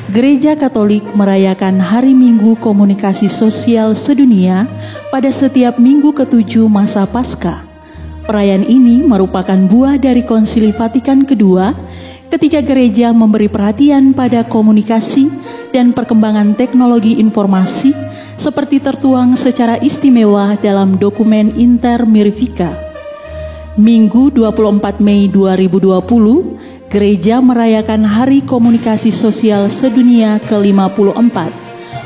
Gereja Katolik merayakan Hari Minggu Komunikasi Sosial Sedunia pada setiap minggu ke-7 masa Paskah. Perayaan ini merupakan buah dari Konsili Vatikan II ketika gereja memberi perhatian pada komunikasi dan perkembangan teknologi informasi seperti tertuang secara istimewa dalam dokumen Inter Mirifica. Minggu 24 Mei 2020, Gereja merayakan Hari Komunikasi Sosial Sedunia ke-54.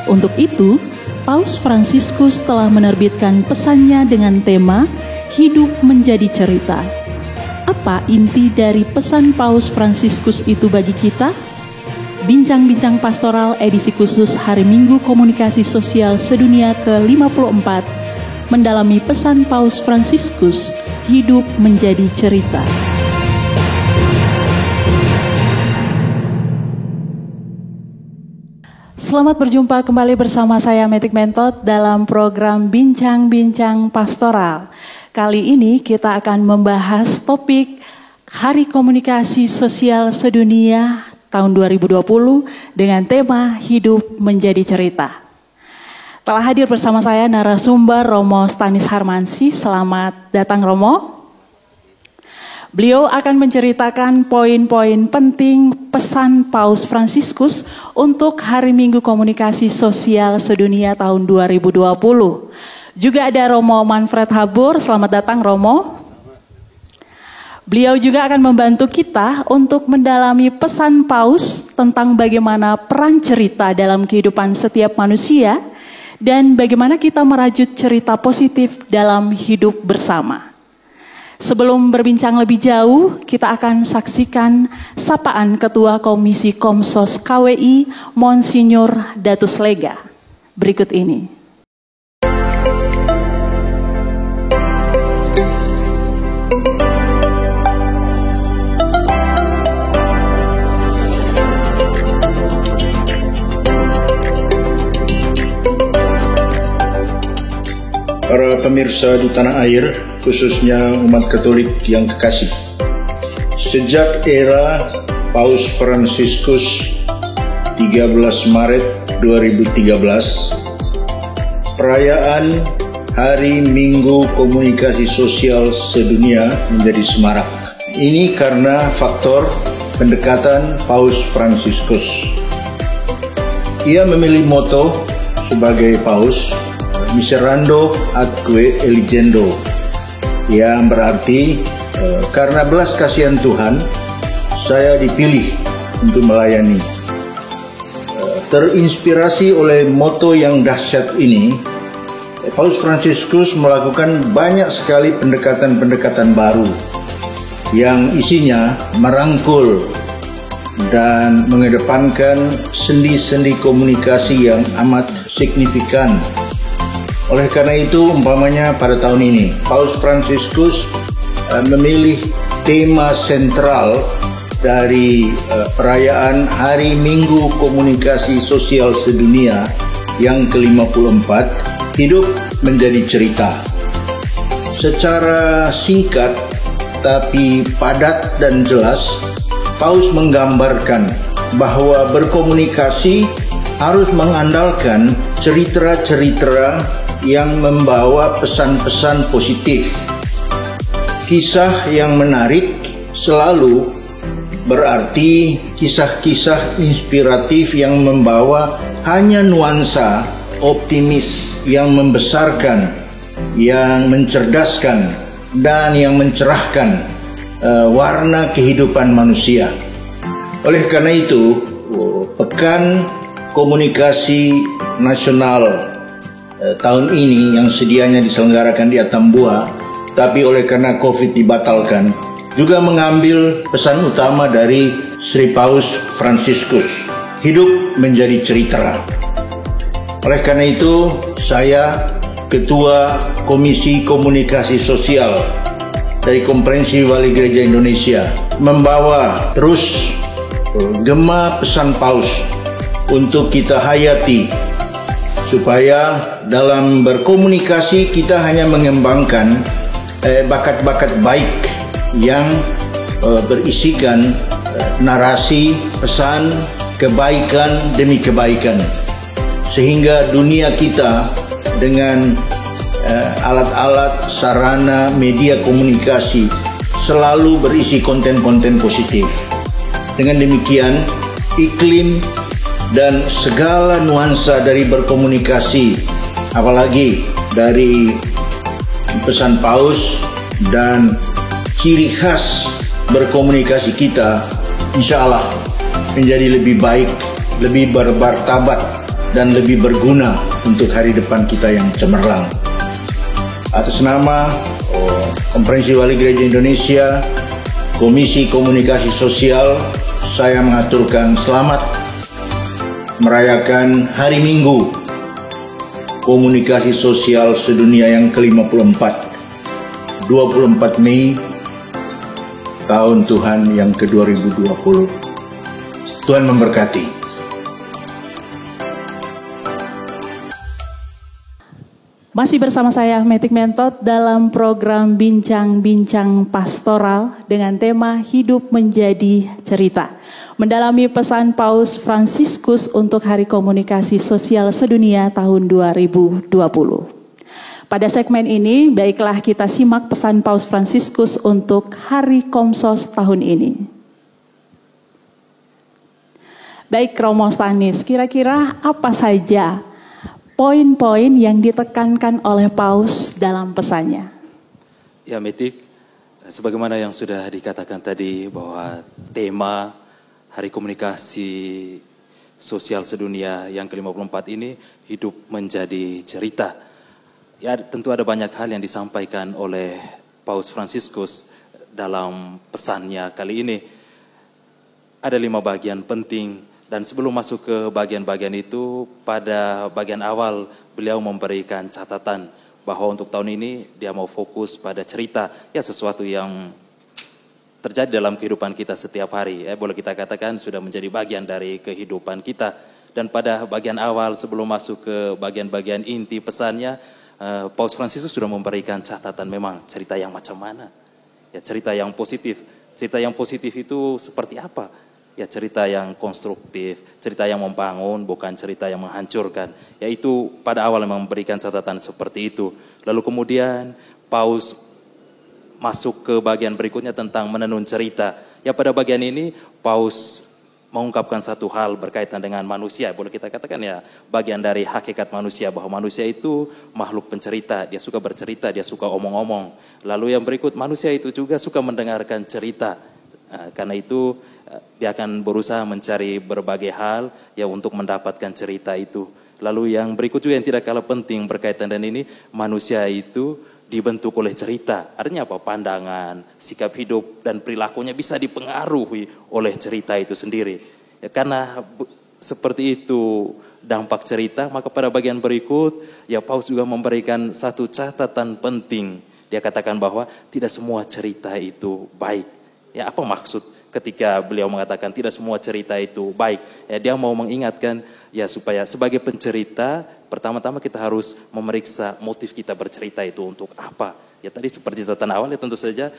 Untuk itu, Paus Fransiskus telah menerbitkan pesannya dengan tema Hidup Menjadi Cerita. Apa inti dari pesan Paus Fransiskus itu bagi kita? Bincang-bincang pastoral edisi khusus Hari Minggu Komunikasi Sosial Sedunia ke-54 mendalami pesan Paus Fransiskus, Hidup Menjadi Cerita. Selamat berjumpa kembali bersama saya Metik Mentot dalam program Bincang-Bincang Pastoral. Kali ini kita akan membahas topik Hari Komunikasi Sosial Sedunia tahun 2020 dengan tema Hidup Menjadi Cerita. Telah hadir bersama saya narasumber Romo Stanis Harmansyah. Selamat datang Romo. Beliau akan menceritakan poin-poin penting pesan Paus Fransiskus untuk Hari Minggu Komunikasi Sosial Sedunia tahun 2020. Juga ada Romo Manfred Habur, selamat datang Romo. Beliau juga akan membantu kita untuk mendalami pesan Paus tentang bagaimana peran cerita dalam kehidupan setiap manusia dan bagaimana kita merajut cerita positif dalam hidup bersama. Sebelum berbincang lebih jauh, kita akan saksikan sapaan Ketua Komisi Komsos KWI, Monsinyur Datus Lega. Berikut ini. Para pemirsa di tanah air, khususnya umat Katolik yang kekasih. Sejak era Paus Fransiskus 13 Maret 2013, perayaan Hari Minggu Komunikasi Sosial Sedunia menjadi semarak. Ini karena faktor pendekatan Paus Fransiskus. Ia memilih moto sebagai Paus, Miserando atque eligendo, yang berarti karena belas kasihan Tuhan saya dipilih untuk melayani. Terinspirasi oleh moto yang dahsyat ini, Paus Fransiskus melakukan banyak sekali pendekatan-pendekatan baru yang isinya merangkul dan mengedepankan sendi-sendi komunikasi yang amat signifikan. Oleh karena itu, umpamanya pada tahun ini, Paus Fransiskus memilih tema sentral dari perayaan Hari Minggu Komunikasi Sosial Sedunia yang ke-54, Hidup Menjadi Cerita. Secara singkat tapi padat dan jelas, Paus menggambarkan bahwa berkomunikasi harus mengandalkan cerita-cerita yang membawa pesan-pesan positif. Kisah yang menarik selalu berarti kisah-kisah inspiratif yang membawa hanya nuansa optimis yang membesarkan, yang mencerdaskan, dan yang mencerahkan warna kehidupan manusia. Oleh karena itu, Pekan Komunikasi Nasional tahun ini yang sedianya diselenggarakan di Atambua, tapi oleh karena COVID dibatalkan, juga mengambil pesan utama dari Sri Paus Fransiskus, hidup menjadi cerita. Oleh karena itu, saya Ketua Komisi Komunikasi Sosial dari Konferensi Wali Gereja Indonesia membawa terus gema pesan Paus untuk kita hayati, supaya dalam berkomunikasi kita hanya mengembangkan bakat-bakat baik yang berisikan narasi, pesan, kebaikan demi kebaikan, sehingga dunia kita dengan alat-alat sarana media komunikasi selalu berisi konten-konten positif. Dengan demikian, iklim dan segala nuansa dari berkomunikasi, apalagi dari pesan Paus dan ciri khas berkomunikasi kita, insya Allah menjadi lebih baik, lebih bermartabat, dan lebih berguna untuk hari depan kita yang cemerlang. Atas nama Konferensi Wali Gereja Indonesia, Komisi Komunikasi Sosial, saya mengaturkan selamat merayakan Hari Minggu Komunikasi Sosial Sedunia yang ke-54, 24 Mei tahun Tuhan yang ke-2020. Tuhan memberkati. Masih bersama saya Metik Mentot dalam program Bincang-Bincang Pastoral dengan tema Hidup Menjadi Cerita. Mendalami pesan Paus Fransiskus untuk Hari Komunikasi Sosial Sedunia tahun 2020. Pada segmen ini, baiklah kita simak pesan Paus Fransiskus untuk Hari Komsos tahun ini. Baik Romo Stanis, kira-kira apa saja poin-poin yang ditekankan oleh Paus dalam pesannya? Ya Metik, sebagaimana yang sudah dikatakan tadi bahwa tema Hari Komunikasi Sosial Sedunia yang ke-54 ini hidup menjadi cerita. Ya tentu ada banyak hal yang disampaikan oleh Paus Fransiskus dalam pesannya kali ini. Ada 5 bagian penting. Dan sebelum masuk ke bagian-bagian itu, pada bagian awal beliau memberikan catatan bahwa untuk tahun ini dia mau fokus pada cerita, ya sesuatu yang terjadi dalam kehidupan kita setiap hari. Boleh kita katakan sudah menjadi bagian dari kehidupan kita. Dan pada bagian awal sebelum masuk ke bagian-bagian inti pesannya, Paus Fransiskus sudah memberikan catatan memang cerita yang macam mana. Ya cerita yang positif. Cerita yang positif itu seperti apa? Ya cerita yang konstruktif, cerita yang membangun, bukan cerita yang menghancurkan. Yaitu pada awal memang memberikan catatan seperti itu. Lalu kemudian Paus masuk ke bagian berikutnya tentang menenun cerita. Ya pada bagian ini Paus mengungkapkan satu hal berkaitan dengan manusia. Boleh kita katakan ya bagian dari hakikat manusia, bahwa manusia itu makhluk pencerita. Dia suka bercerita, dia suka omong-omong. Lalu yang berikut, manusia itu juga suka mendengarkan cerita. Karena itu dia akan berusaha mencari berbagai hal ya untuk mendapatkan cerita itu. Lalu yang berikut juga yang tidak kalah penting berkaitan dengan ini, manusia itu dibentuk oleh cerita. Artinya apa? Pandangan, sikap hidup dan perilakunya bisa dipengaruhi oleh cerita itu sendiri. Ya, karena seperti itu dampak cerita, maka pada bagian berikut ya Paus juga memberikan satu catatan penting. Dia katakan bahwa tidak semua cerita itu baik. Ya apa maksud ketika beliau mengatakan tidak semua cerita itu baik? Ya dia mau mengingatkan ya supaya sebagai pencerita pertama-tama kita harus memeriksa motif kita bercerita itu untuk apa. Ya tadi seperti catatan awal ya tentu saja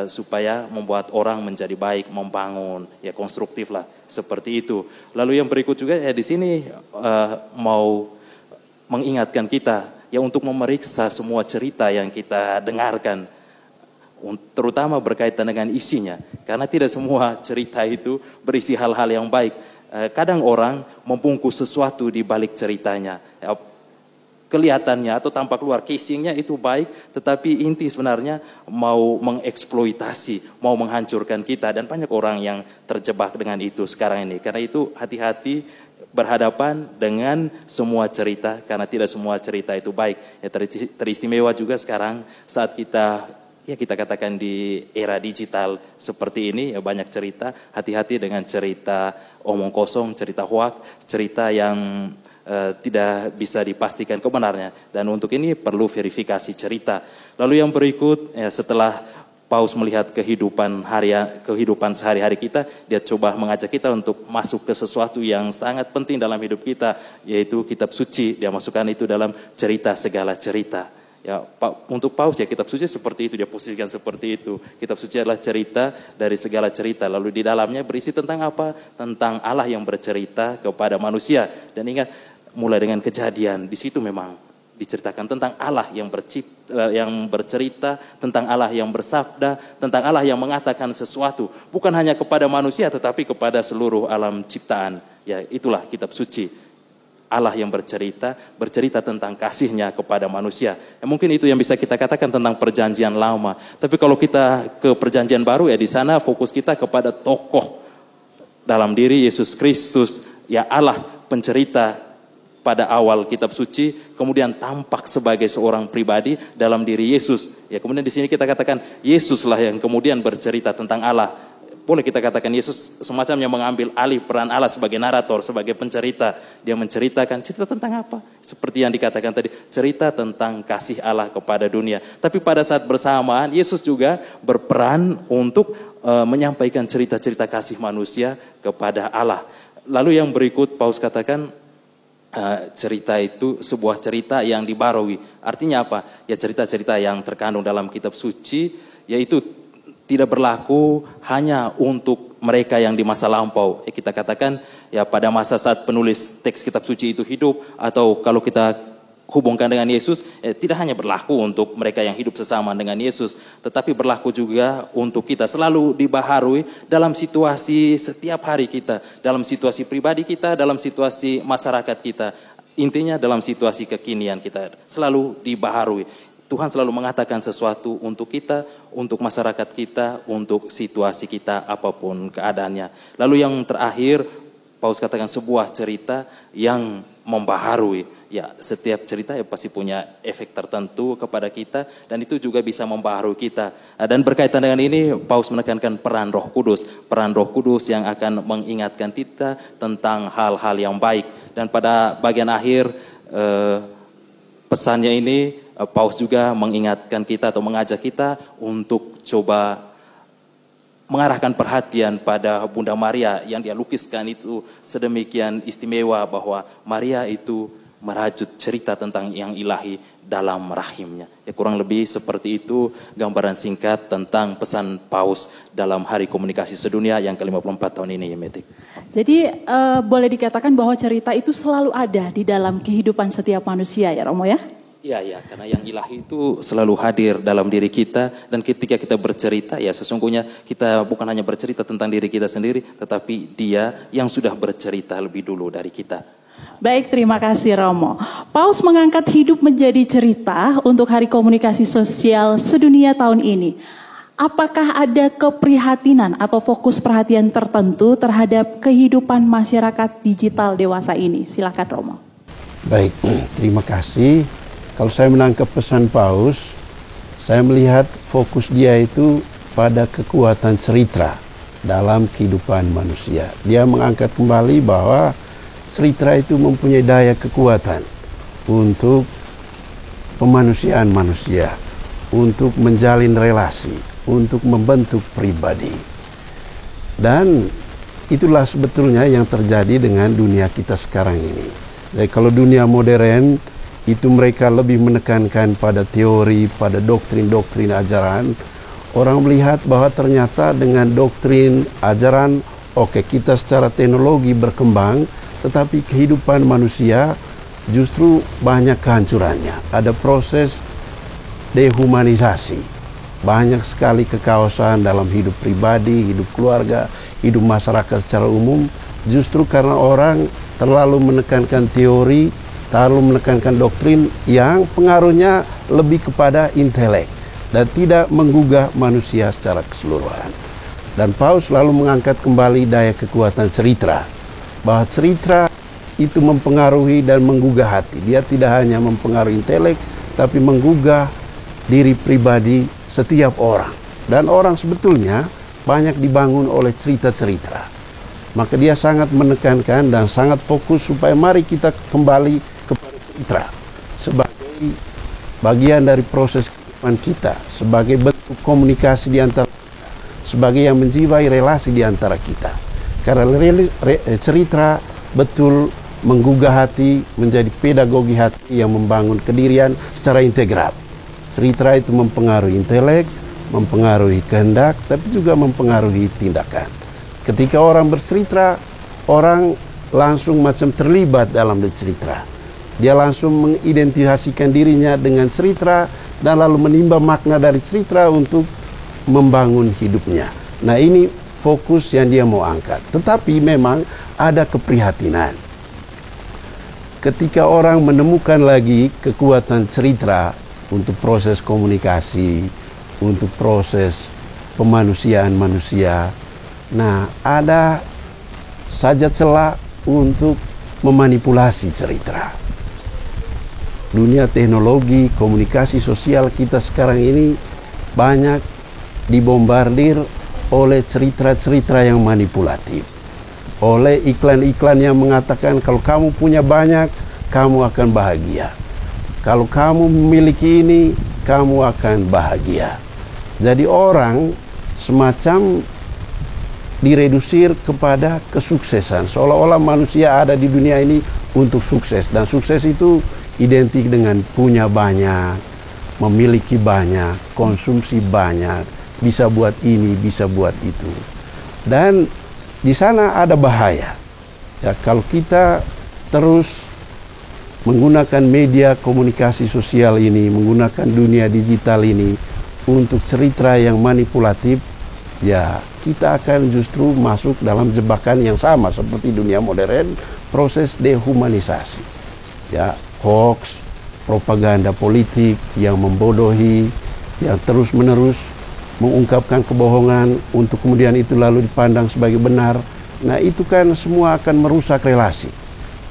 supaya membuat orang menjadi baik, membangun, ya konstruktif lah seperti itu. Lalu yang berikut juga ya di sini mau mengingatkan kita ya untuk memeriksa semua cerita yang kita dengarkan. Terutama berkaitan dengan isinya, karena tidak semua cerita itu berisi hal-hal yang baik. Kadang orang membungkus sesuatu di balik ceritanya, kelihatannya atau tampak luar casingnya itu baik, tetapi inti sebenarnya mau mengeksploitasi, mau menghancurkan kita, dan banyak orang yang terjebak dengan itu sekarang ini. Karena itu hati-hati berhadapan dengan semua cerita, karena tidak semua cerita itu baik. Ya, teristimewa juga sekarang saat kita katakan di era digital seperti ini ya banyak cerita, hati-hati dengan cerita omong kosong, cerita hoak, cerita yang tidak bisa dipastikan kebenarannya. Dan untuk ini perlu verifikasi cerita. Lalu yang berikut ya, setelah Paus melihat kehidupan sehari-hari kita, dia coba mengajak kita untuk masuk ke sesuatu yang sangat penting dalam hidup kita, yaitu kitab suci. Dia masukkan itu dalam cerita segala cerita. Ya, untuk Paus ya kitab suci seperti itu, dia posisikan seperti itu. Kitab suci adalah cerita dari segala cerita, lalu di dalamnya berisi tentang apa? Tentang Allah yang bercerita kepada manusia. Dan ingat, mulai dengan Kejadian, di situ memang diceritakan tentang Allah yang bercerita, tentang Allah yang bersabda, tentang Allah yang mengatakan sesuatu, bukan hanya kepada manusia tetapi kepada seluruh alam ciptaan. Ya, itulah kitab suci. Allah yang bercerita tentang kasihnya kepada manusia. Ya, mungkin itu yang bisa kita katakan tentang perjanjian lama. Tapi kalau kita ke perjanjian baru, ya di sana fokus kita kepada tokoh dalam diri Yesus Kristus. Ya, Allah pencerita pada awal kitab suci, kemudian tampak sebagai seorang pribadi dalam diri Yesus. Ya, kemudian di sini kita katakan Yesuslah yang kemudian bercerita tentang Allah. Boleh kita katakan Yesus semacamnya mengambil alih peran Allah sebagai narator, sebagai pencerita. Dia menceritakan cerita tentang apa? Seperti yang dikatakan tadi, cerita tentang kasih Allah kepada dunia. Tapi pada saat bersamaan, Yesus juga berperan untuk menyampaikan cerita-cerita kasih manusia kepada Allah. Lalu yang berikut Paus katakan, cerita itu sebuah cerita yang dibarui. Artinya apa? Ya, cerita-cerita yang terkandung dalam kitab suci, yaitu tidak berlaku hanya untuk mereka yang di masa lampau. Kita katakan ya pada masa saat penulis teks kitab suci itu hidup, atau kalau kita hubungkan dengan Yesus, tidak hanya berlaku untuk mereka yang hidup sesama dengan Yesus, tetapi berlaku juga untuk kita, selalu dibaharui dalam situasi setiap hari kita, dalam situasi pribadi kita, dalam situasi masyarakat kita, intinya dalam situasi kekinian kita, selalu dibaharui. Tuhan selalu mengatakan sesuatu untuk kita, untuk masyarakat kita, untuk situasi kita, apapun keadaannya. Lalu yang terakhir, Paus katakan sebuah cerita yang membaharui. Ya, setiap cerita ya pasti punya efek tertentu kepada kita, dan itu juga bisa membaharui kita. Dan berkaitan dengan ini, Paus menekankan peran Roh Kudus yang akan mengingatkan kita tentang hal-hal yang baik. Dan pada bagian akhir pesannya ini, Paus juga mengingatkan kita atau mengajak kita untuk coba mengarahkan perhatian pada Bunda Maria yang dia lukiskan itu sedemikian istimewa, bahwa Maria itu merajut cerita tentang yang ilahi dalam rahimnya. Ya, kurang lebih seperti itu gambaran singkat tentang pesan Paus dalam Hari Komunikasi Sedunia yang ke-54 tahun ini, ya Metik. Jadi boleh dikatakan bahwa cerita itu selalu ada di dalam kehidupan setiap manusia, ya Romo ya? Iya, karena yang ilahi itu selalu hadir dalam diri kita, dan ketika kita bercerita, ya sesungguhnya kita bukan hanya bercerita tentang diri kita sendiri, tetapi Dia yang sudah bercerita lebih dulu dari kita. Baik, terima kasih Romo. Paus mengangkat hidup menjadi cerita untuk Hari Komunikasi Sosial Sedunia tahun ini. Apakah ada keprihatinan atau fokus perhatian tertentu terhadap kehidupan masyarakat digital dewasa ini? Silakan Romo. Baik, terima kasih. Kalau saya menangkap pesan Paus, saya melihat fokus dia itu pada kekuatan cerita dalam kehidupan manusia. Dia mengangkat kembali bahwa cerita itu mempunyai daya kekuatan untuk pemanusiaan manusia, untuk menjalin relasi, untuk membentuk pribadi. Dan itulah sebetulnya yang terjadi dengan dunia kita sekarang ini. Jadi kalau dunia modern itu mereka lebih menekankan pada teori, pada doktrin-doktrin ajaran. Orang melihat bahwa ternyata dengan doktrin ajaran, oke, kita secara teknologi berkembang, tetapi kehidupan manusia justru banyak kehancurannya. Ada proses dehumanisasi. Banyak sekali kekaosan dalam hidup pribadi, hidup keluarga, hidup masyarakat secara umum. Justru karena orang terlalu menekankan teori, terlalu menekankan doktrin yang pengaruhnya lebih kepada intelek dan tidak menggugah manusia secara keseluruhan. Dan Paus selalu mengangkat kembali daya kekuatan cerita, bahwa cerita itu mempengaruhi dan menggugah hati. Dia tidak hanya mempengaruhi intelek, tapi menggugah diri pribadi setiap orang. Dan orang sebetulnya banyak dibangun oleh cerita-cerita. Maka dia sangat menekankan dan sangat fokus supaya mari kita kembali kepada cerita sebagai bagian dari proses kehidupan kita, sebagai bentuk komunikasi di antara kita, sebagai yang menjiwai relasi di antara kita. Karena cerita betul menggugah hati, menjadi pedagogi hati yang membangun kedirian secara integral. Ceritra itu mempengaruhi intelek, mempengaruhi kehendak, tapi juga mempengaruhi tindakan. Ketika orang bercerita, orang langsung macam terlibat dalam cerita. Dia langsung mengidentifikasikan dirinya dengan cerita dan lalu menimba makna dari cerita untuk membangun hidupnya. Nah, ini fokus yang dia mau angkat. Tetapi memang ada keprihatinan. Ketika orang menemukan lagi kekuatan cerita untuk proses komunikasi, untuk proses pemanusiaan manusia, nah ada saja celah untuk memanipulasi cerita. Dunia teknologi, komunikasi sosial kita sekarang ini banyak dibombardir oleh cerita-cerita yang manipulatif. Oleh iklan-iklan yang mengatakan kalau kamu punya banyak, kamu akan bahagia. Kalau kamu memiliki ini, kamu akan bahagia. Jadi orang semacam diredusir kepada kesuksesan. Seolah-olah manusia ada di dunia ini untuk sukses. Dan sukses itu identik dengan punya banyak, memiliki banyak, konsumsi banyak, bisa buat ini, bisa buat itu. Dan di sana ada bahaya. Ya, kalau kita terus menggunakan media komunikasi sosial ini, menggunakan dunia digital ini untuk cerita yang manipulatif, ya kita akan justru masuk dalam jebakan yang sama seperti dunia modern, proses dehumanisasi. Ya, hoax, propaganda politik yang membodohi, yang terus-menerus mengungkapkan kebohongan untuk kemudian itu lalu dipandang sebagai benar. Nah, itu kan semua akan merusak relasi.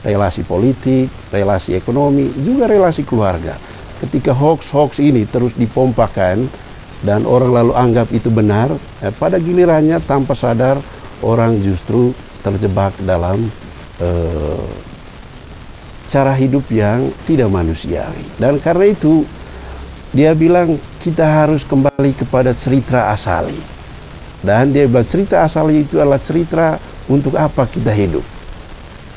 Relasi politik, relasi ekonomi, juga relasi keluarga. Ketika hoax-hoax ini terus dipompakan dan orang lalu anggap itu benar, pada gilirannya tanpa sadar orang justru terjebak dalam cara hidup yang tidak manusiawi. Dan karena itu dia bilang kita harus kembali kepada cerita asali. Dan dia bilang cerita asali itu adalah cerita untuk apa kita hidup.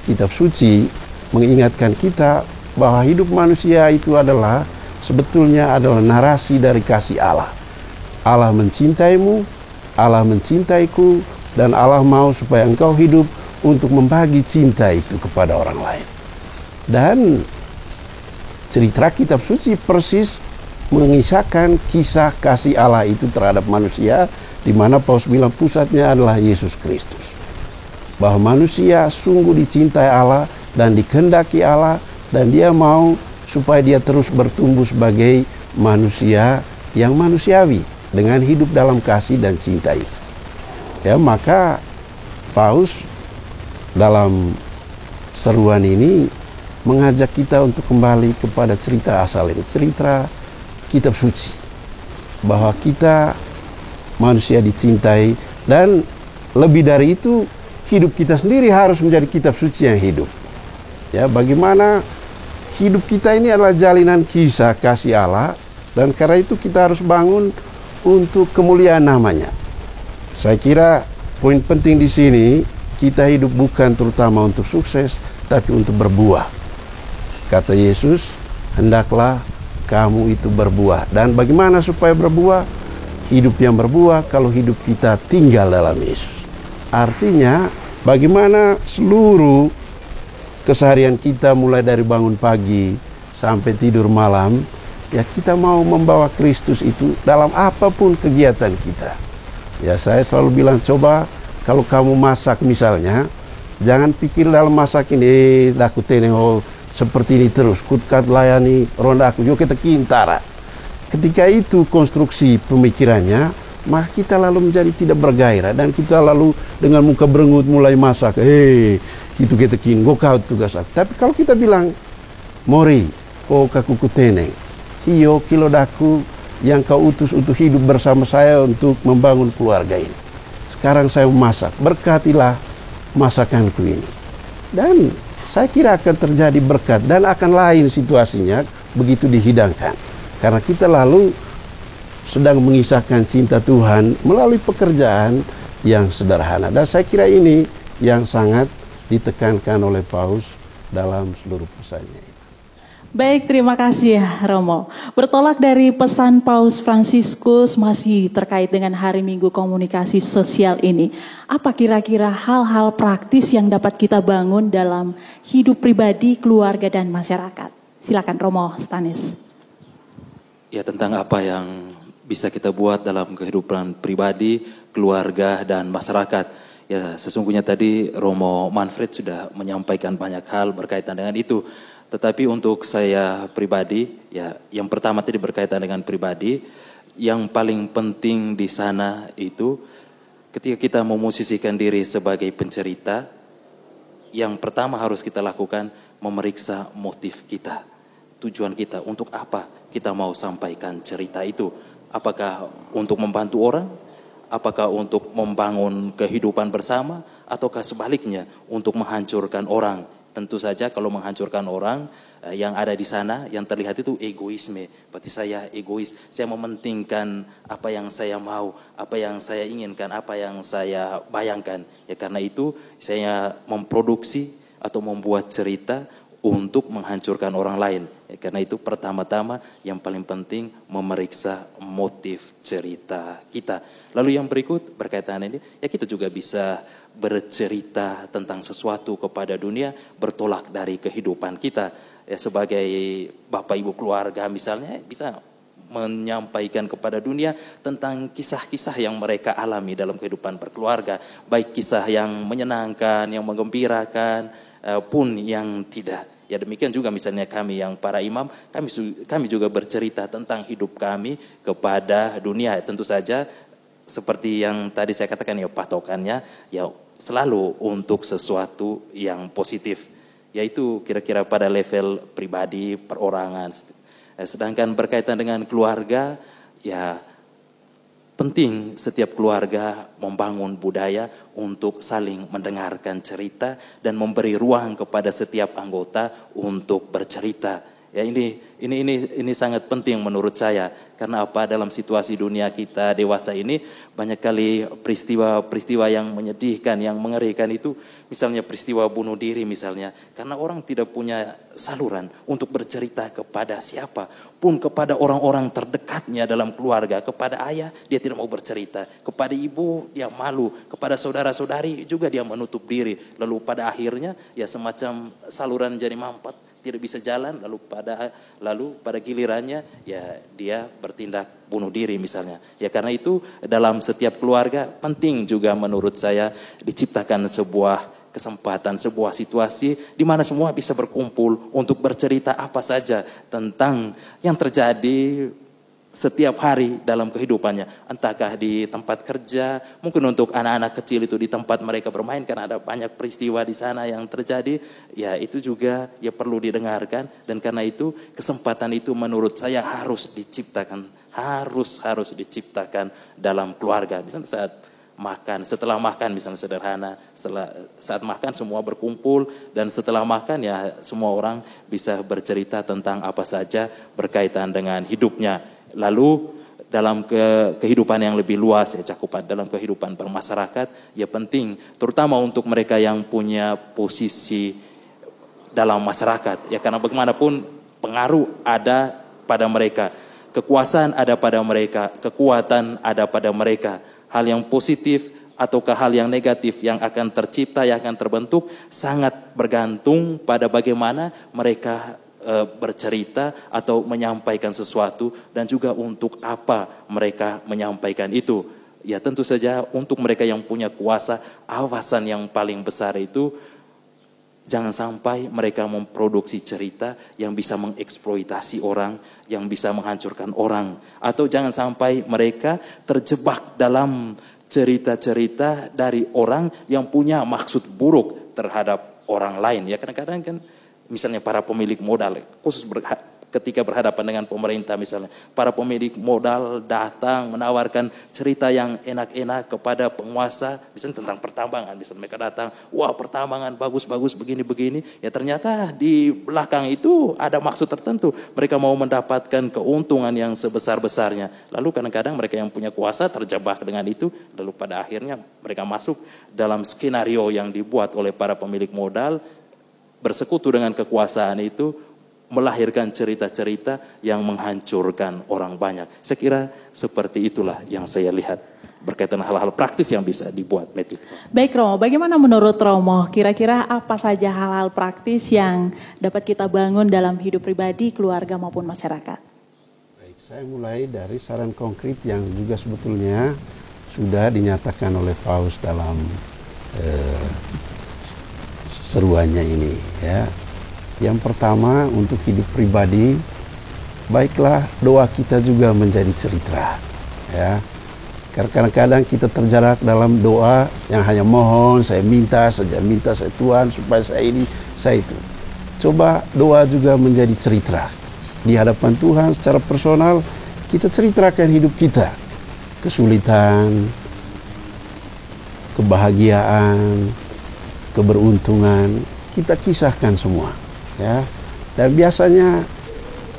Kitab suci mengingatkan kita bahwa hidup manusia itu adalah sebetulnya adalah narasi dari kasih Allah. Allah mencintaimu, Allah mencintaiku, dan Allah mau supaya engkau hidup untuk membagi cinta itu kepada orang lain. Dan cerita kitab suci persis mengisahkan kisah kasih Allah itu terhadap manusia, di mana Paulus bilang pusatnya adalah Yesus Kristus. Bahwa manusia sungguh dicintai Allah dan dikehendaki Allah, dan dia mau supaya dia terus bertumbuh sebagai manusia yang manusiawi dengan hidup dalam kasih dan cinta itu. Ya, maka Paulus dalam seruan ini mengajak kita untuk kembali kepada cerita asal ini, cerita kitab suci, bahwa kita manusia dicintai, dan lebih dari itu hidup kita sendiri harus menjadi kitab suci yang hidup. Ya, bagaimana hidup kita ini adalah jalinan kisah kasih Allah, dan karena itu kita harus bangun untuk kemuliaan namanya. Saya kira poin penting di sini, kita hidup bukan terutama untuk sukses, tapi untuk berbuah. Kata Yesus, hendaklah kamu itu berbuah. Dan bagaimana supaya berbuah? Hidup yang berbuah kalau hidup kita tinggal dalam Yesus. Artinya, bagaimana seluruh keseharian kita mulai dari bangun pagi sampai tidur malam, ya kita mau membawa Kristus itu dalam apapun kegiatan kita. Ya, saya selalu bilang, coba kalau kamu masak misalnya, jangan pikir dalam masak ini, aku teneng seperti ini terus, kutkat layani ronda aku, yuk kita kintara. Ketika itu konstruksi pemikirannya, maka kita lalu menjadi tidak bergairah, dan kita lalu dengan muka berengut mulai masak. Itu kita kin, go kau tugas aku. Tapi kalau kita bilang, mori, oh kaku kuteneng, iyo kilo daku yang kau utus untuk hidup bersama saya untuk membangun keluarga ini. Sekarang saya memasak, berkatilah masakanku ini. Dan saya kira akan terjadi berkat, dan akan lain situasinya begitu dihidangkan. Karena kita lalu sedang mengisahkan cinta Tuhan melalui pekerjaan yang sederhana. Dan saya kira ini yang sangat ditekankan oleh Paulus dalam seluruh pesannya itu. Baik, terima kasih Romo. Bertolak dari pesan Paus Fransiskus masih terkait dengan Hari Minggu Komunikasi Sosial ini. Apa kira-kira hal-hal praktis yang dapat kita bangun dalam hidup pribadi, keluarga, dan masyarakat? Silakan Romo Stanis. Ya, tentang apa yang bisa kita buat dalam kehidupan pribadi, keluarga, dan masyarakat. Ya, sesungguhnya tadi Romo Manfred sudah menyampaikan banyak hal berkaitan dengan itu. Tetapi untuk saya pribadi, ya yang pertama tadi berkaitan dengan pribadi, yang paling penting di sana itu ketika kita memosisikan diri sebagai pencerita, yang pertama harus kita lakukan memeriksa motif kita, tujuan kita, untuk apa kita mau sampaikan cerita itu. Apakah untuk membantu orang, apakah untuk membangun kehidupan bersama, ataukah sebaliknya untuk menghancurkan orang. Tentu saja kalau menghancurkan orang, yang ada di sana, yang terlihat itu egoisme. Berarti saya egois, saya mementingkan apa yang saya mau, apa yang saya inginkan, apa yang saya bayangkan. Ya karena itu saya memproduksi atau membuat cerita untuk menghancurkan orang lain. Ya, karena itu pertama-tama yang paling penting memeriksa motif cerita kita. Lalu yang berikut berkaitan ini, ya kita juga bisa bercerita tentang sesuatu kepada dunia bertolak dari kehidupan kita. Ya, sebagai bapak ibu keluarga misalnya bisa menyampaikan kepada dunia tentang kisah-kisah yang mereka alami dalam kehidupan berkeluarga. Baik kisah yang menyenangkan, yang menggembirakan, pun yang tidak. Ya demikian juga misalnya kami yang para imam, kami juga bercerita tentang hidup kami kepada dunia. Tentu saja seperti yang tadi saya katakan, ya patokannya ya selalu untuk sesuatu yang positif. Yaitu kira-kira pada level pribadi, perorangan. Sedangkan berkaitan dengan keluarga, ya penting setiap keluarga membangun budaya untuk saling mendengarkan cerita dan memberi ruang kepada setiap anggota untuk bercerita. Ya ini sangat penting menurut saya. Karena apa? Dalam situasi dunia kita dewasa ini banyak kali peristiwa-peristiwa yang menyedihkan, yang mengerikan itu. Misalnya peristiwa bunuh diri misalnya. Karena orang tidak punya saluran untuk bercerita kepada siapa pun, kepada orang-orang terdekatnya dalam keluarga. Kepada ayah dia tidak mau bercerita, kepada ibu dia malu, kepada saudara-saudari juga dia menutup diri. Lalu pada akhirnya ya semacam saluran jari mampet, tidak bisa jalan, lalu pada gilirannya ya dia bertindak bunuh diri misalnya. Ya karena itu dalam setiap keluarga penting juga menurut saya diciptakan sebuah kesempatan, sebuah situasi di mana semua bisa berkumpul untuk bercerita apa saja tentang yang terjadi setiap hari dalam kehidupannya. Entahkah di tempat kerja, mungkin untuk anak-anak kecil itu di tempat mereka bermain karena ada banyak peristiwa di sana yang terjadi. Ya itu juga ya perlu didengarkan, dan karena itu kesempatan itu menurut saya harus diciptakan, harus diciptakan dalam keluarga. Misalnya saat makan, setelah makan misalnya sederhana, saat makan semua berkumpul, dan setelah makan ya semua orang bisa bercerita tentang apa saja berkaitan dengan hidupnya. Lalu dalam kehidupan yang lebih luas, ya cakupan dalam kehidupan bermasyarakat, ya penting terutama untuk mereka yang punya posisi dalam masyarakat. Ya karena bagaimanapun pengaruh ada pada mereka, kekuasaan ada pada mereka, kekuatan ada pada mereka. Hal yang positif ataukah hal yang negatif yang akan tercipta, yang akan terbentuk sangat bergantung pada bagaimana mereka bercerita atau menyampaikan sesuatu, dan juga untuk apa mereka menyampaikan itu. Ya tentu saja untuk mereka yang punya kuasa, awasan yang paling besar itu jangan sampai mereka memproduksi cerita yang bisa mengeksploitasi orang, yang bisa menghancurkan orang. Atau jangan sampai mereka terjebak dalam cerita-cerita dari orang yang punya maksud buruk terhadap orang lain. Ya kadang-kadang kan misalnya para pemilik modal, khusus ketika berhadapan dengan pemerintah misalnya, para pemilik modal datang menawarkan cerita yang enak-enak kepada penguasa, misalnya tentang pertambangan, misalnya mereka datang, wah pertambangan bagus-bagus begini-begini, ya ternyata di belakang itu ada maksud tertentu, mereka mau mendapatkan keuntungan yang sebesar-besarnya. Lalu kadang-kadang mereka yang punya kuasa terjebak dengan itu, lalu pada akhirnya mereka masuk dalam skenario yang dibuat oleh para pemilik modal, bersekutu dengan kekuasaan itu melahirkan cerita-cerita yang menghancurkan orang banyak. Saya kira seperti itulah yang saya lihat berkaitan hal-hal praktis yang bisa dibuat, Metik. Baik Romo, bagaimana menurut Romo? Kira-kira apa saja hal-hal praktis yang dapat kita bangun dalam hidup pribadi, keluarga maupun masyarakat? Baik, saya mulai dari saran konkret yang juga sebetulnya sudah dinyatakan oleh Paus dalam seruannya ini, ya. Yang pertama, untuk hidup pribadi, baiklah doa kita juga menjadi cerita, ya. Karena kadang-kadang kita terjebak dalam doa yang hanya mohon, saya minta saja, minta saya Tuhan supaya saya ini, saya itu. Coba doa juga menjadi cerita di hadapan Tuhan secara personal. Kita ceritakan hidup kita, kesulitan, kebahagiaan, keberuntungan, kita kisahkan semua. Ya, dan biasanya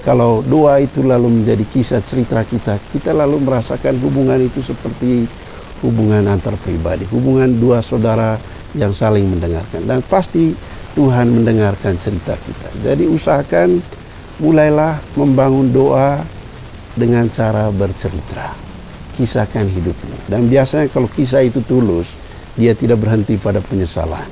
kalau doa itu lalu menjadi kisah cerita kita, kita lalu merasakan hubungan itu seperti hubungan antar pribadi, hubungan dua saudara yang saling mendengarkan, dan pasti Tuhan mendengarkan cerita kita. Jadi usahakan mulailah membangun doa dengan cara bercerita, kisahkan hidupmu. Dan biasanya kalau kisah itu tulus, dia tidak berhenti pada penyesalan.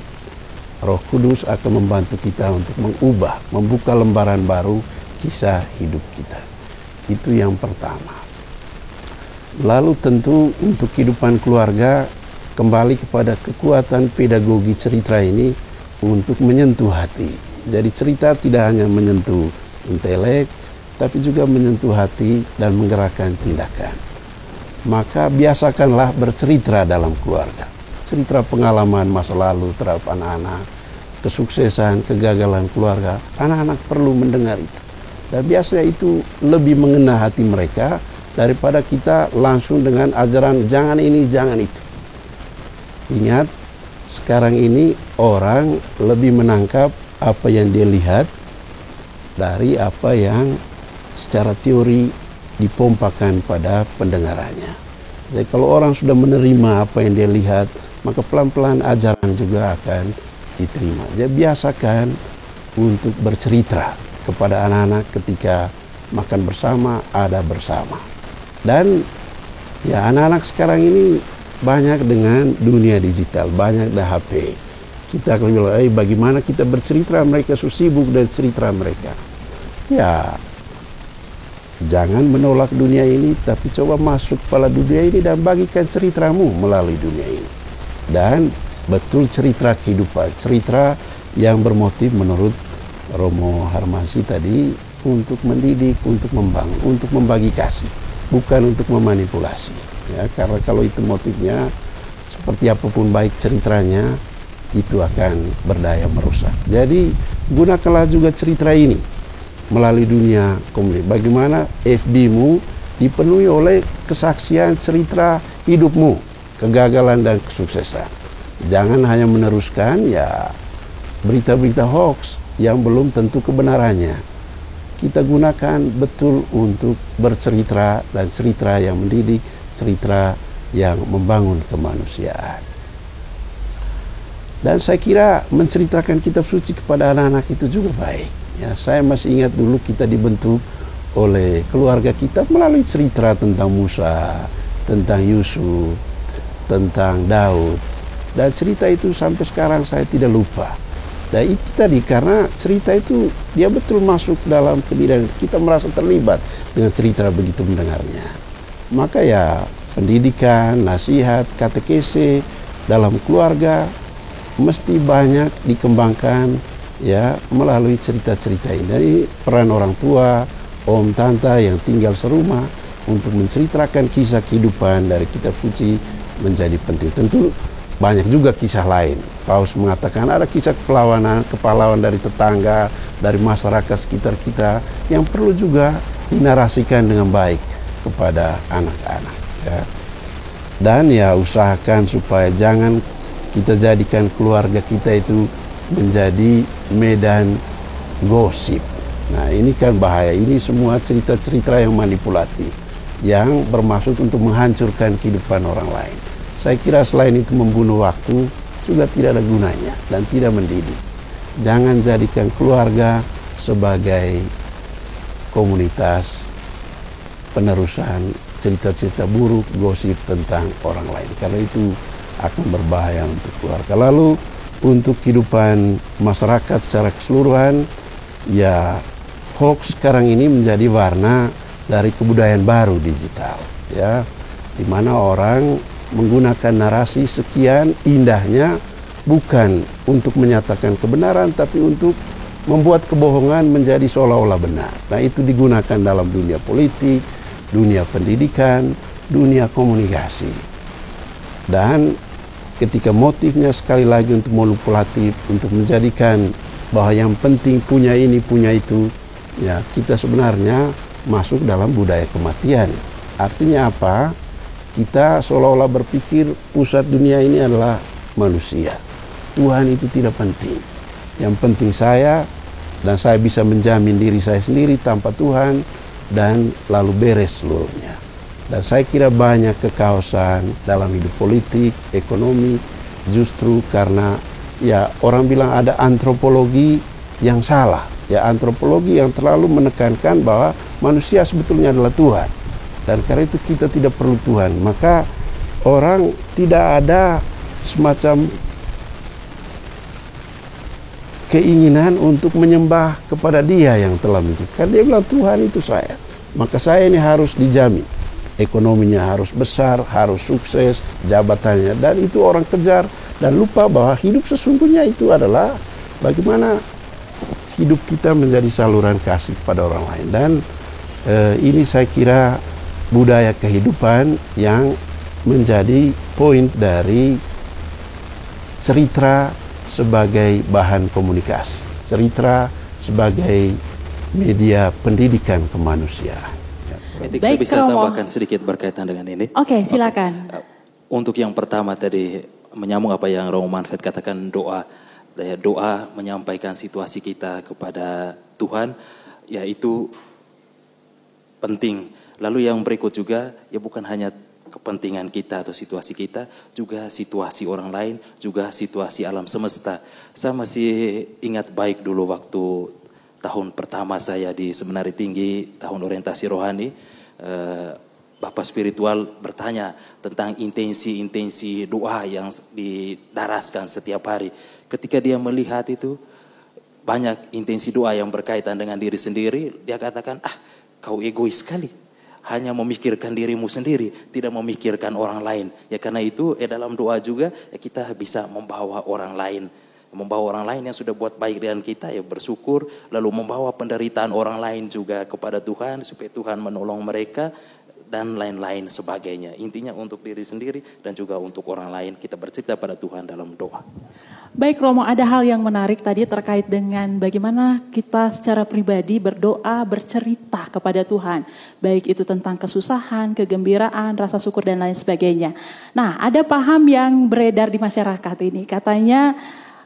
Roh Kudus akan membantu kita untuk mengubah, membuka lembaran baru kisah hidup kita. Itu yang pertama. Lalu tentu untuk kehidupan keluarga, kembali kepada kekuatan pedagogi cerita ini untuk menyentuh hati. Jadi cerita tidak hanya menyentuh intelek, tapi juga menyentuh hati dan menggerakkan tindakan. Maka biasakanlah bercerita dalam keluarga. Cerita pengalaman masa lalu terhadap anak-anak, kesuksesan, kegagalan keluarga. Anak-anak perlu mendengar itu. Dan biasanya itu lebih mengena hati mereka daripada kita langsung dengan ajaran jangan ini, jangan itu. Ingat, sekarang ini orang lebih menangkap apa yang dia lihat dari apa yang secara teori dipompakan pada pendengarannya. Jadi kalau orang sudah menerima apa yang dia lihat, maka pelan-pelan ajaran juga akan diterima. Jadi biasakan untuk bercerita kepada anak-anak ketika makan bersama, ada bersama. Dan ya anak-anak sekarang ini banyak dengan dunia digital, banyak dah HP. Kita akan bilang, bagaimana kita bercerita, mereka sibuk dan cerita mereka. Ya, jangan menolak dunia ini, tapi coba masuk pada dunia ini dan bagikan ceritamu melalui dunia ini. Dan betul cerita kehidupan, cerita yang bermotif menurut Romo Harmasi tadi untuk mendidik, untuk membangun, untuk membagi kasih, bukan untuk memanipulasi. Ya, karena kalau itu motifnya, seperti apapun baik ceritanya, itu akan berdaya merusak. Jadi gunakanlah juga cerita ini melalui dunia komunikasi. Bagaimana FB-mu dipenuhi oleh kesaksian cerita hidupmu, kegagalan dan kesuksesan. Jangan hanya meneruskan ya berita-berita hoax yang belum tentu kebenarannya. Kita gunakan betul untuk bercerita dan cerita yang mendidik, cerita yang membangun kemanusiaan. Dan saya kira menceritakan kitab suci kepada anak-anak itu juga baik. Ya, saya masih ingat dulu kita dibentuk oleh keluarga kita melalui cerita tentang Musa, tentang Yusuf, tentang Daud. Dan cerita itu sampai sekarang saya tidak lupa. Dan itu tadi karena cerita itu dia betul masuk dalam pendirian. Kita merasa terlibat dengan cerita begitu mendengarnya. Maka ya pendidikan, nasihat, katekese dalam keluarga mesti banyak dikembangkan ya melalui cerita-cerita ini. Dari peran orang tua, om, tante yang tinggal serumah untuk menceritakan kisah kehidupan dari kitab suci menjadi penting. Tentu banyak juga kisah lain. Paus mengatakan ada kisah kepahlawanan dari tetangga, dari masyarakat sekitar kita yang perlu juga dinarasikan dengan baik kepada anak-anak. Ya. Dan ya usahakan supaya jangan kita jadikan keluarga kita itu menjadi medan gosip. Nah ini kan bahaya. Ini semua cerita-cerita yang manipulatif, yang bermaksud untuk menghancurkan kehidupan orang lain. Saya kira selain itu membunuh waktu juga tidak ada gunanya dan tidak mendidik. Jangan jadikan keluarga sebagai komunitas penerusan cerita-cerita buruk, gosip tentang orang lain. Karena itu akan berbahaya untuk keluarga. Lalu untuk kehidupan masyarakat secara keseluruhan, ya hoax sekarang ini menjadi warna dari kebudayaan baru digital, ya, di mana orang menggunakan narasi sekian indahnya bukan untuk menyatakan kebenaran, tapi untuk membuat kebohongan menjadi seolah-olah benar. Nah, itu digunakan dalam dunia politik, dunia pendidikan, dunia komunikasi. Dan ketika motifnya sekali lagi untuk manipulatif, untuk menjadikan bahwa yang penting punya ini, punya itu, ya kita sebenarnya masuk dalam budaya kematian. Artinya apa? Kita seolah-olah berpikir pusat dunia ini adalah manusia. Tuhan itu tidak penting. Yang penting saya, dan saya bisa menjamin diri saya sendiri tanpa Tuhan, dan lalu beres seluruhnya. Dan saya kira banyak kekaosan dalam hidup politik, ekonomi, justru karena ya orang bilang ada antropologi yang salah. Ya, antropologi yang terlalu menekankan bahwa manusia sebetulnya adalah Tuhan. Dan karena itu kita tidak perlu Tuhan. Maka orang tidak ada semacam keinginan untuk menyembah kepada Dia yang telah menciptakan. Dia bilang Tuhan itu saya. Maka saya ini harus dijamin. Ekonominya harus besar, harus sukses, jabatannya. Dan itu orang kejar dan lupa bahwa hidup sesungguhnya itu adalah bagaimana hidup kita menjadi saluran kasih pada orang lain. Dan ini saya kira budaya kehidupan yang menjadi poin dari cerita sebagai bahan komunikasi, cerita sebagai media pendidikan kemanusiaan. Etik, saya bisa tambahkan sedikit berkaitan dengan ini. Oke, silakan. Untuk yang pertama tadi menyambung apa yang Romo Manfred katakan, doa menyampaikan situasi kita kepada Tuhan, ya itu penting. Lalu yang berikut juga, ya bukan hanya kepentingan kita atau situasi kita, juga situasi orang lain, juga situasi alam semesta. Saya masih ingat baik dulu waktu tahun pertama saya di Seminari Tinggi, tahun orientasi rohani, Bapak spiritual bertanya tentang intensi-intensi doa yang didaraskan setiap hari. Ketika dia melihat itu, banyak intensi doa yang berkaitan dengan diri sendiri, dia katakan, kau egois sekali. Hanya memikirkan dirimu sendiri, tidak memikirkan orang lain. Ya karena itu dalam doa juga ya kita bisa membawa orang lain. Membawa orang lain yang sudah buat baik dengan kita, ya bersyukur. Lalu membawa penderitaan orang lain juga kepada Tuhan, supaya Tuhan menolong mereka dan lain-lain sebagainya. Intinya untuk diri sendiri dan juga untuk orang lain, kita bercerita pada Tuhan dalam doa. Baik Romo, ada hal yang menarik tadi terkait dengan bagaimana kita secara pribadi berdoa, bercerita kepada Tuhan. Baik itu tentang kesusahan, kegembiraan, rasa syukur dan lain sebagainya. Nah, ada paham yang beredar di masyarakat ini. Katanya,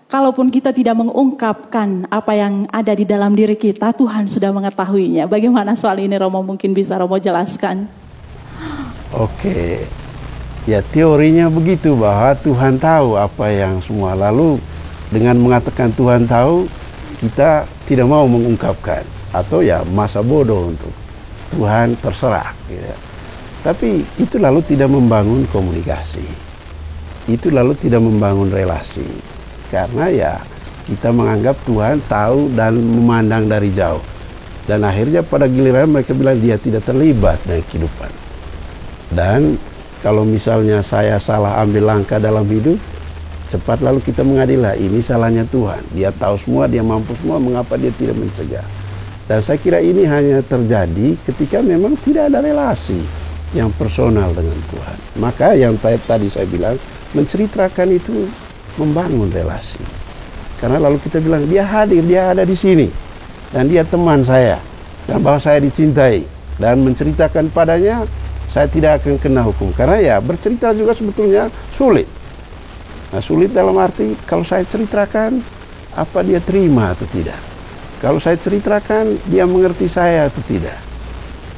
kalaupun kita tidak mengungkapkan apa yang ada di dalam diri kita, Tuhan sudah mengetahuinya. Bagaimana soal ini Romo, mungkin bisa Romo jelaskan? Oke. Ya teorinya begitu bahwa Tuhan tahu apa yang semua. Lalu dengan mengatakan Tuhan tahu, kita tidak mau mengungkapkan. Atau ya masa bodoh untuk Tuhan terserah. Gitu. Tapi itu lalu tidak membangun komunikasi. Itu lalu tidak membangun relasi. Karena ya kita menganggap Tuhan tahu dan memandang dari jauh. Dan akhirnya pada giliran mereka bilang dia tidak terlibat dengan kehidupan. Dan kalau misalnya saya salah ambil langkah dalam hidup, cepat lalu kita mengadillah, ini salahnya Tuhan. Dia tahu semua, dia mampu semua, mengapa dia tidak mencegah. Dan saya kira ini hanya terjadi ketika memang tidak ada relasi yang personal dengan Tuhan. Maka yang tadi saya bilang, menceritakan itu membangun relasi. Karena lalu kita bilang, dia hadir, dia ada di sini. Dan dia teman saya. Dan bahwa saya dicintai. Dan menceritakan padanya, saya tidak akan kena hukum. Karena ya bercerita juga sebetulnya sulit. Nah, sulit dalam arti kalau saya ceritakan apa dia terima atau tidak. Kalau saya ceritakan dia mengerti saya atau tidak.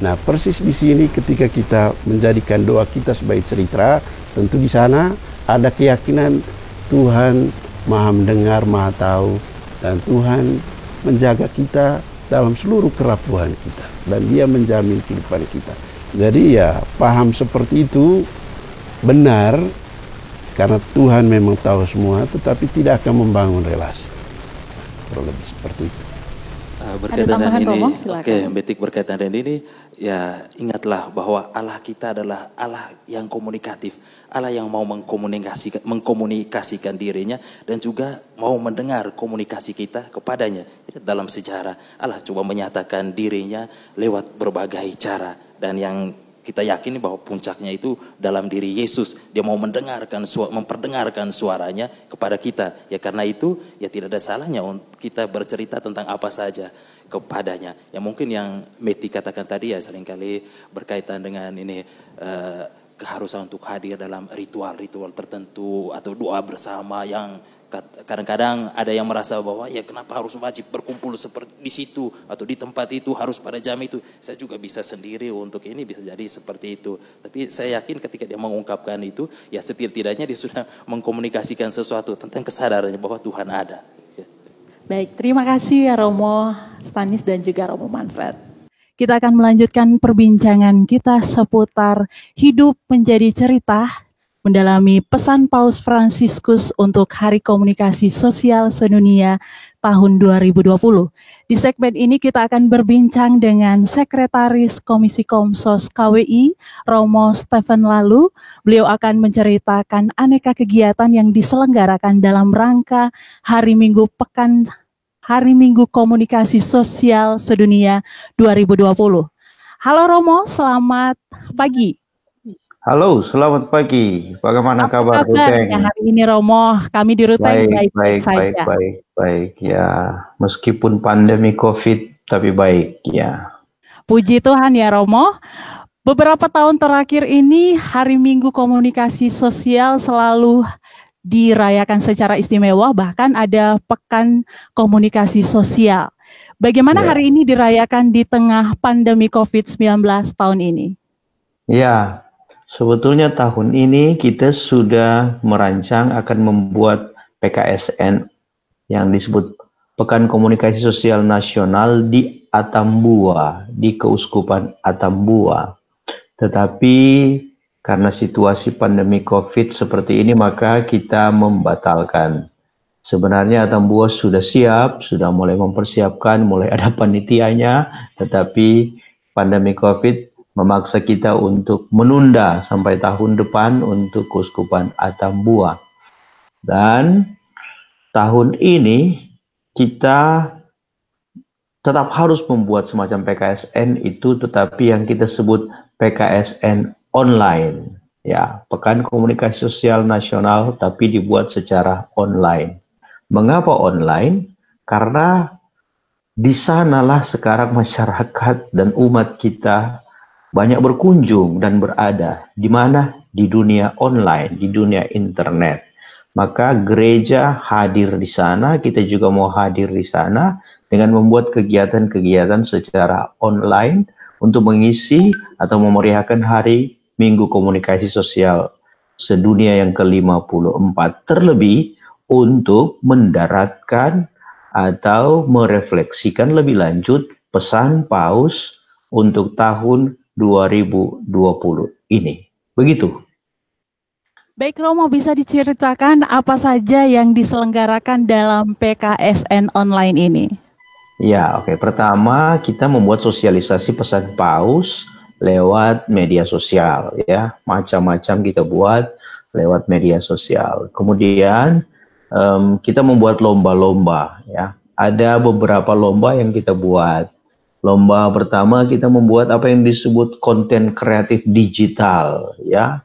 Nah, persis di sini ketika kita menjadikan doa kita sebagai cerita, tentu di sana ada keyakinan Tuhan Maha mendengar, Maha tahu, dan Tuhan menjaga kita dalam seluruh kerapuhan kita, dan Dia menjamin kehidupan kita. Jadi ya, paham seperti itu benar, karena Tuhan memang tahu semua, tetapi tidak akan membangun relasi. Kurang lebih seperti itu. Berkaitan dengan ini, Romo, oke, Betik, berkaitan dengan ini, ya ingatlah bahwa Allah kita adalah Allah yang komunikatif, Allah yang mau mengkomunikasikan dirinya dan juga mau mendengar komunikasi kita kepadanya. Dalam sejarah Allah coba menyatakan dirinya lewat berbagai cara, dan yang kita yakini bahwa puncaknya itu dalam diri Yesus. Dia mau memperdengarkan suaranya kepada kita. Ya karena itu ya tidak ada salahnya untuk kita bercerita tentang apa saja kepadanya. Ya mungkin yang Meti katakan tadi ya seringkali berkaitan dengan ini keharusan untuk hadir dalam ritual-ritual tertentu atau doa bersama yang kadang-kadang ada yang merasa bahwa ya kenapa harus wajib berkumpul seperti di situ atau di tempat itu harus pada jam itu. Saya juga bisa sendiri untuk ini, bisa jadi seperti itu. Tapi saya yakin ketika dia mengungkapkan itu, ya setidaknya dia sudah mengkomunikasikan sesuatu tentang kesadarannya bahwa Tuhan ada. Baik, terima kasih ya Romo Stanis dan juga Romo Manfred. Kita akan melanjutkan perbincangan kita seputar hidup menjadi cerita, mendalami pesan Paus Fransiskus untuk Hari Komunikasi Sosial Sedunia tahun 2020. Di segmen ini kita akan berbincang dengan Sekretaris Komisi Komsos KWI, Romo Stephen Lalu. Beliau akan menceritakan aneka kegiatan yang diselenggarakan dalam rangka Hari Minggu Komunikasi Sosial Sedunia 2020. Halo Romo, selamat pagi. Halo, selamat pagi. Bagaimana kabar ya hari ini Romo? Kami di Ruteng baik saja. Baik. Ya, meskipun pandemi COVID, tapi baik ya. Puji Tuhan ya Romo. Beberapa tahun terakhir ini Hari Minggu Komunikasi Sosial selalu dirayakan secara istimewa, bahkan ada Pekan Komunikasi Sosial. Bagaimana hari ini dirayakan di tengah pandemi COVID-19 tahun ini? Ya. Sebetulnya tahun ini kita sudah merancang akan membuat PKSN yang disebut Pekan Komunikasi Sosial Nasional di Atambua, di Keuskupan Atambua. Tetapi karena situasi pandemi COVID seperti ini maka kita membatalkan. Sebenarnya Atambua sudah siap, sudah mulai mempersiapkan, mulai ada panitianya, tetapi pandemi COVID memaksa kita untuk menunda sampai tahun depan untuk Keuskupan Atambua. Dan tahun ini kita tetap harus membuat semacam PKSN itu, tetapi yang kita sebut PKSN online. Ya, Pekan Komunikasi Sosial Nasional tapi dibuat secara online. Mengapa online? Karena di sanalah sekarang masyarakat dan umat kita banyak berkunjung dan berada. Di mana? Di dunia online, di dunia internet. Maka gereja hadir di sana, kita juga mau hadir di sana dengan membuat kegiatan-kegiatan secara online untuk mengisi atau memeriahkan Hari Minggu Komunikasi Sosial Sedunia yang ke-54. Terlebih untuk mendaratkan atau merefleksikan lebih lanjut pesan Paus untuk tahun 2020 ini. Begitu. Baik Romo, bisa diceritakan apa saja yang diselenggarakan dalam PKSN online ini? Ya, oke. Pertama, kita membuat sosialisasi pesan Paus lewat media sosial, ya. Macam-macam kita buat lewat media sosial. Kemudian kita membuat lomba-lomba, ya. Ada beberapa lomba yang kita buat. Lomba pertama kita membuat apa yang disebut konten kreatif digital, ya.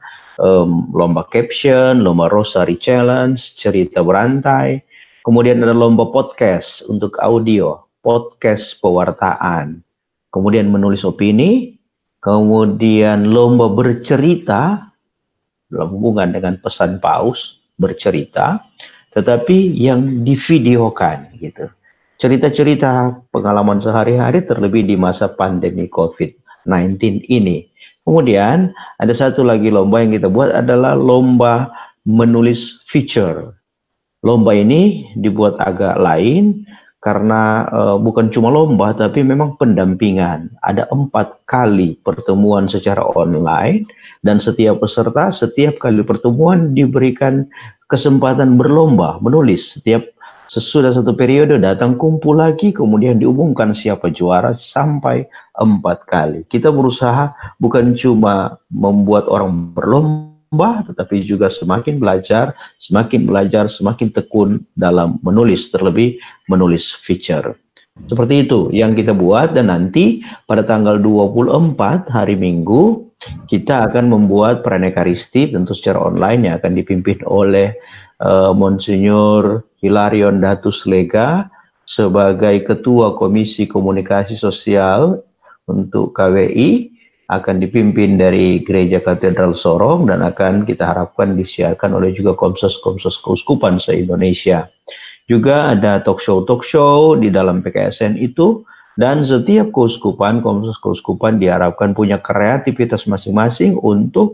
Lomba caption, lomba Rosary Challenge, cerita berantai. Kemudian ada lomba podcast untuk audio, podcast pewartaan. Kemudian menulis opini. Kemudian lomba bercerita dalam hubungan dengan pesan Paus, bercerita, tetapi yang divideokan gitu. Cerita-cerita pengalaman sehari-hari terlebih di masa pandemi COVID-19 ini. Kemudian ada satu lagi lomba yang kita buat adalah lomba menulis feature. Lomba ini dibuat agak lain karena bukan cuma lomba tapi memang pendampingan. Ada 4 kali pertemuan secara online dan setiap peserta setiap kali pertemuan diberikan kesempatan berlomba menulis. Setiap sesudah satu periode datang kumpul lagi, kemudian diumumkan siapa juara sampai 4 kali. Kita berusaha bukan cuma membuat orang berlomba, tetapi juga semakin belajar, semakin tekun dalam menulis, terlebih menulis feature. Seperti itu yang kita buat, dan nanti pada tanggal 24 hari Minggu kita akan membuat Pranekaristi tentu secara online yang akan dipimpin oleh Monsinyur Hilarion Datus Lega sebagai Ketua Komisi Komunikasi Sosial untuk KWI, akan dipimpin dari Gereja Katedral Sorong dan akan kita harapkan disiarkan oleh juga komsos-komsos keuskupan se-Indonesia. Juga ada talk show di dalam PKSN itu, dan setiap keuskupan, komsos keuskupan diharapkan punya kreativitas masing-masing untuk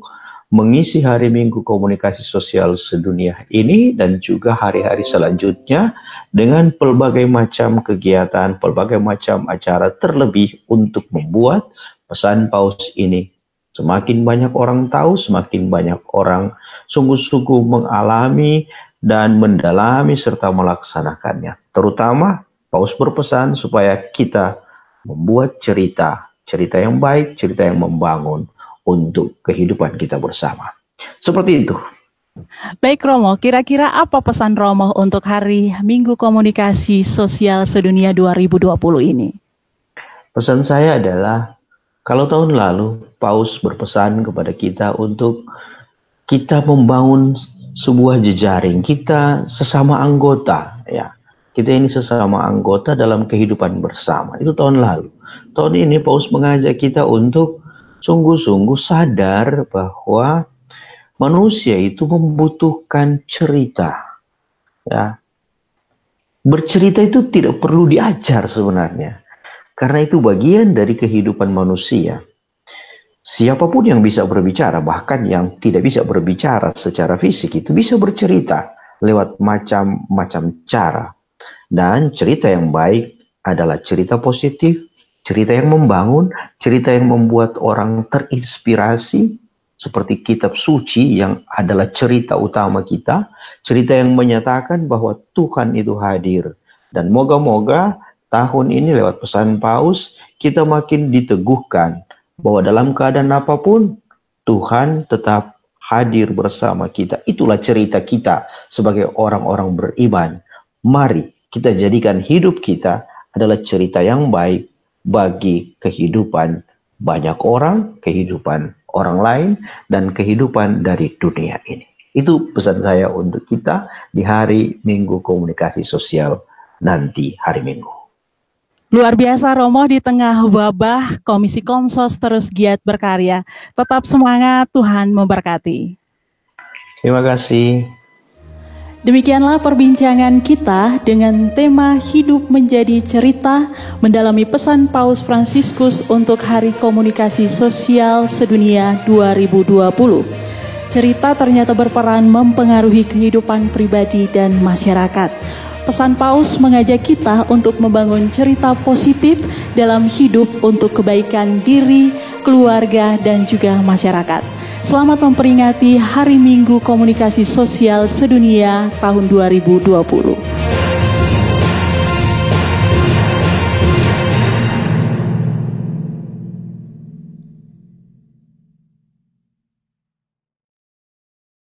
mengisi hari Minggu Komunikasi Sosial Sedunia ini dan juga hari-hari selanjutnya dengan pelbagai macam kegiatan, pelbagai macam acara, terlebih untuk membuat pesan Paus ini semakin banyak orang tahu, semakin banyak orang sungguh-sungguh mengalami dan mendalami serta melaksanakannya. Terutama Paus berpesan supaya kita membuat cerita yang baik, cerita yang membangun untuk kehidupan kita bersama. Seperti itu. Baik Romo, kira-kira apa pesan Romo untuk Hari Minggu Komunikasi Sosial Sedunia 2020 ini? Pesan saya adalah, kalau tahun lalu Paus berpesan kepada kita untuk kita membangun sebuah jejaring, kita sesama anggota, ya. Kita ini sesama anggota dalam kehidupan bersama. Itu tahun lalu. Tahun ini Paus mengajak kita untuk sungguh-sungguh sadar bahwa manusia itu membutuhkan cerita. Ya. Bercerita itu tidak perlu diajar sebenarnya. Karena itu bagian dari kehidupan manusia. Siapapun yang bisa berbicara, bahkan yang tidak bisa berbicara secara fisik, itu bisa bercerita lewat macam-macam cara. Dan cerita yang baik adalah cerita positif, cerita yang membangun, cerita yang membuat orang terinspirasi, seperti kitab suci yang adalah cerita utama kita, cerita yang menyatakan bahwa Tuhan itu hadir. Dan moga-moga tahun ini lewat pesan Paus, kita makin diteguhkan bahwa dalam keadaan apapun, Tuhan tetap hadir bersama kita. Itulah cerita kita sebagai orang-orang beriman. Mari kita jadikan hidup kita adalah cerita yang baik bagi kehidupan banyak orang, kehidupan orang lain, dan kehidupan dari dunia ini. Itu pesan saya untuk kita di Hari Minggu Komunikasi Sosial nanti hari Minggu. Luar biasa Romo, di tengah wabah Komisi Komsos terus giat berkarya. Tetap semangat, Tuhan memberkati. Terima kasih. Demikianlah perbincangan kita dengan tema Hidup Menjadi Cerita, mendalami pesan Paus Fransiskus untuk Hari Komunikasi Sosial Sedunia 2020. Cerita ternyata berperan mempengaruhi kehidupan pribadi dan masyarakat. Pesan Paus mengajak kita untuk membangun cerita positif dalam hidup untuk kebaikan diri, keluarga, dan juga masyarakat. Selamat memperingati Hari Minggu Komunikasi Sosial Sedunia tahun 2020.